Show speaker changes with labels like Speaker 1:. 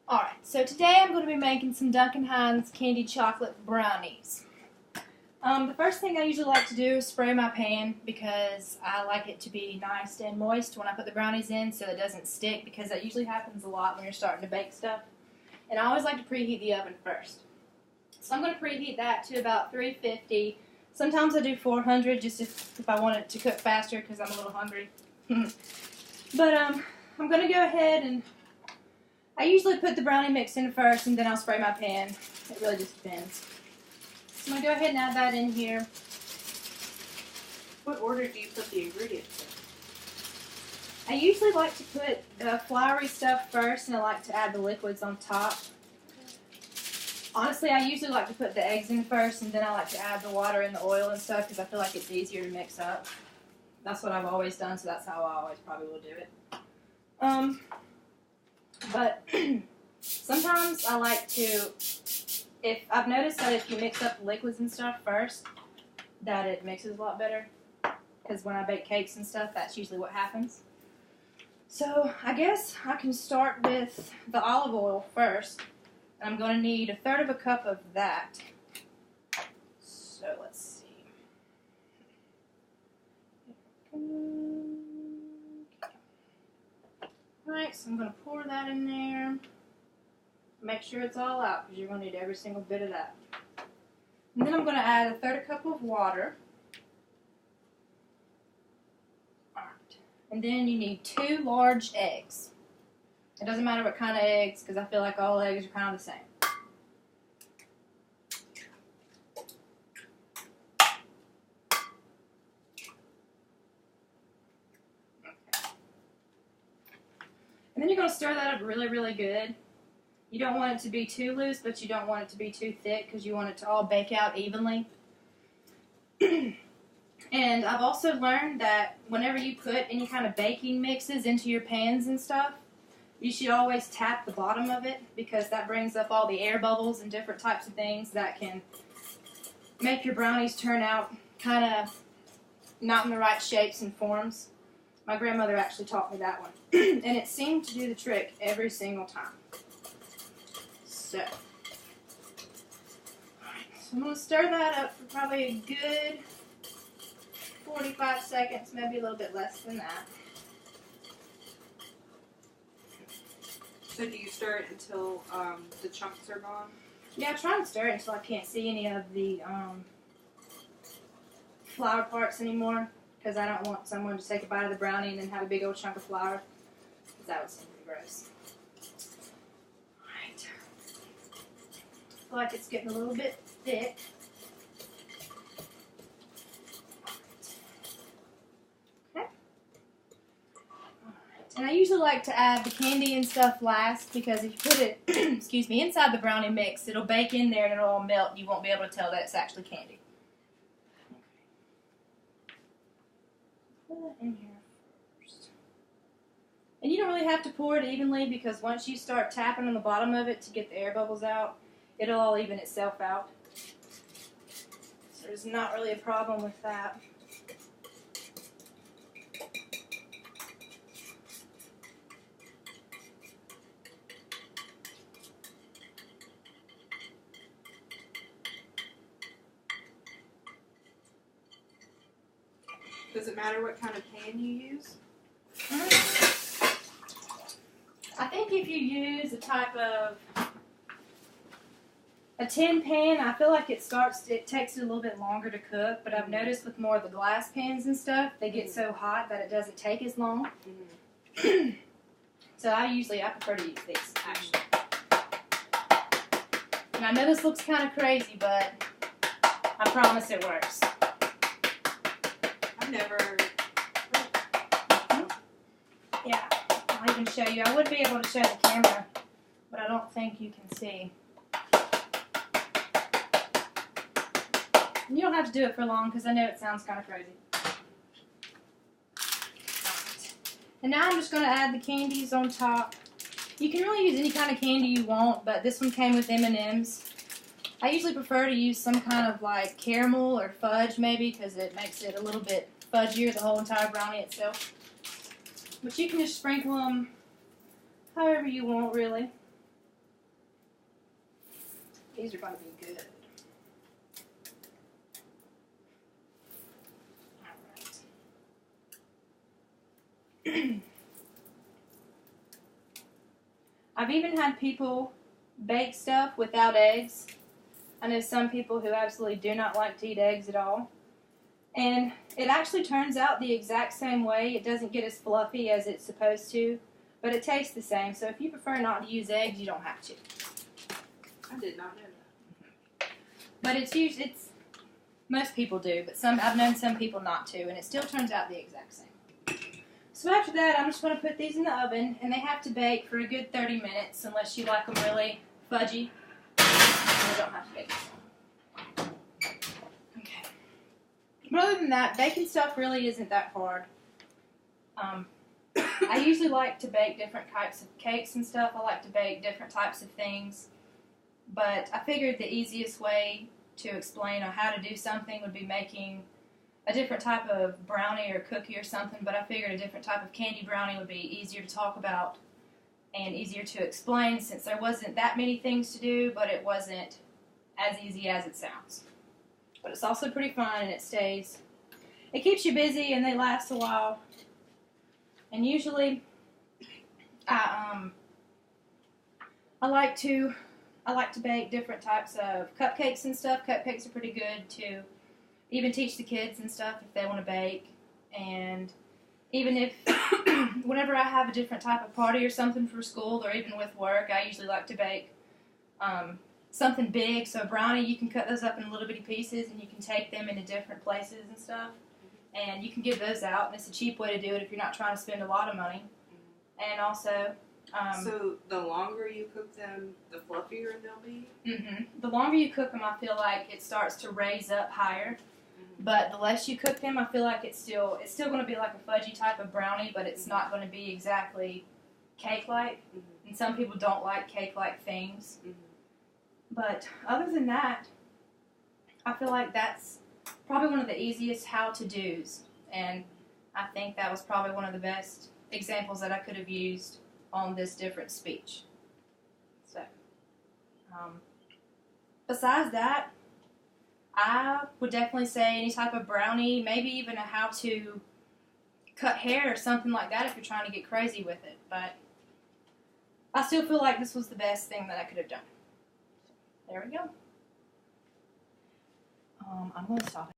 Speaker 1: Alright, so today I'm going to be making some Duncan Hines candy chocolate brownies. The first thing I usually like to do is spray my pan because I like it to be nice and moist when I put the brownies in so it doesn't stick, because that usually happens a lot when you're starting to bake stuff. And I always like to preheat the oven first. So I'm going to preheat that to about 350. Sometimes I do 400 just if I want it to cook faster because I'm a little hungry. But I'm going to go ahead and I usually put the brownie mix in first and then I'll spray my pan. It really just depends. So I'm going to go ahead and add that in here.
Speaker 2: What order do you put the ingredients in?
Speaker 1: I usually like to put the floury stuff first and I like to add the liquids on top. Honestly, I usually like to put the eggs in first and then I like to add the water and the oil and stuff because I feel like it's easier to mix up. That's what I've always done, so that's how I always probably will do it. But sometimes I like to, if I've noticed that if you mix up the liquids and stuff first, that it mixes a lot better. Because when I bake cakes and stuff, that's usually what happens. So I guess I can start with the olive oil first. I'm going to need 1/3 cup of that. So let's see. Alright, so I'm going to pour that in there. Make sure it's all out because you're going to need every single bit of that. And then I'm going to add 1/3 cup of water. Alright. And then you need 2 large eggs. It doesn't matter what kind of eggs because I feel like all eggs are kind of the same. And then you're going to stir that up really, really good. You don't want it to be too loose, but you don't want it to be too thick because you want it to all bake out evenly. And I've also learned that whenever you put any kind of baking mixes into your pans and stuff, you should always tap the bottom of it because that brings up all the air bubbles and different types of things that can make your brownies turn out kind of not in the right shapes and forms. My grandmother actually taught me that one. And it seemed to do the trick every single time. So I'm going to stir that up for probably a good 45 seconds, maybe a little bit less than that.
Speaker 2: So do you stir it until the chunks are gone?
Speaker 1: Yeah, I try and stir it until I can't see any of the flour parts anymore. Because I don't want someone to take a bite of the brownie and then have a big old chunk of flour. Because that would seem pretty gross. Alright. I feel like it's getting a little bit thick. Okay. Alright. And I usually like to add the candy and stuff last because if you put it, excuse me, inside the brownie mix, it'll bake in there and it'll all melt and you won't be able to tell that it's actually candy. Put that in here first. And you don't really have to pour it evenly because once you start tapping on the bottom of it to get the air bubbles out, it'll all even itself out. So there's not really a problem with that.
Speaker 2: Does it matter what kind of pan you use?
Speaker 1: I think if you use a type of a tin pan, I feel like it takes it a little bit longer to cook, but I've noticed with more of the glass pans and stuff, they get so hot that it doesn't take as long. So I prefer to use these, actually. And I know this looks kind of crazy, but I promise it works.
Speaker 2: I've never.
Speaker 1: Yeah, I'll even show you. I would be able to show the camera, but I don't think you can see. And you don't have to do it for long because I know it sounds kind of crazy. Right. And now I'm just going to add the candies on top. You can really use any kind of candy you want, but this one came with M&Ms. I usually prefer to use some kind of like caramel or fudge maybe because it makes it a little bit fudgier, the whole entire brownie itself. But you can just sprinkle them however you want, really. These are going to be good. Alright. I've even had people bake stuff without eggs. I know some people who absolutely do not like to eat eggs at all. And it actually turns out the exact same way. It doesn't get as fluffy as it's supposed to, but it tastes the same. So if you prefer not to use eggs, you don't have to.
Speaker 2: I did not know that.
Speaker 1: But it's most people do, but I've known some people not to, and it still turns out the exact same. So after that, I'm just going to put these in the oven, and they have to bake for a good 30 minutes, unless you like them really fudgy. And you don't have to bake them. Okay. But other than that, baking stuff really isn't that hard. I usually like to bake different types of cakes and stuff. I like to bake different types of things. But I figured the easiest way to explain on how to do something would be making a different type of brownie or cookie or something, but I figured a different type of candy brownie would be easier to talk about and easier to explain, since there wasn't that many things to do, but it wasn't as easy as it sounds. But it's also pretty fun, and it keeps you busy, and they last a while. And usually I like to bake different types of cupcakes and stuff. Cupcakes are pretty good to even teach the kids and stuff if they want to bake. And even if, whenever I have a different type of party or something for school or even with work, I usually like to bake something big. So a brownie, you can cut those up in little bitty pieces and you can take them into different places and stuff. And you can give those out, and it's a cheap way to do it if you're not trying to spend a lot of money. And also...
Speaker 2: so the longer you cook them, the fluffier they'll be?
Speaker 1: The longer you cook them, I feel like it starts to raise up higher. But the less you cook them, I feel like it's still going to be like a fudgy type of brownie, but it's not going to be exactly cake-like. And some people don't like cake-like things. But other than that, I feel like that's probably one of the easiest how-to-dos. And I think that was probably one of the best examples that I could have used on this different speech. So, besides that, I would definitely say any type of brownie, maybe even a how to cut hair or something like that if you're trying to get crazy with it. But I still feel like this was the best thing that I could have done. There we go. I'm going to stop it.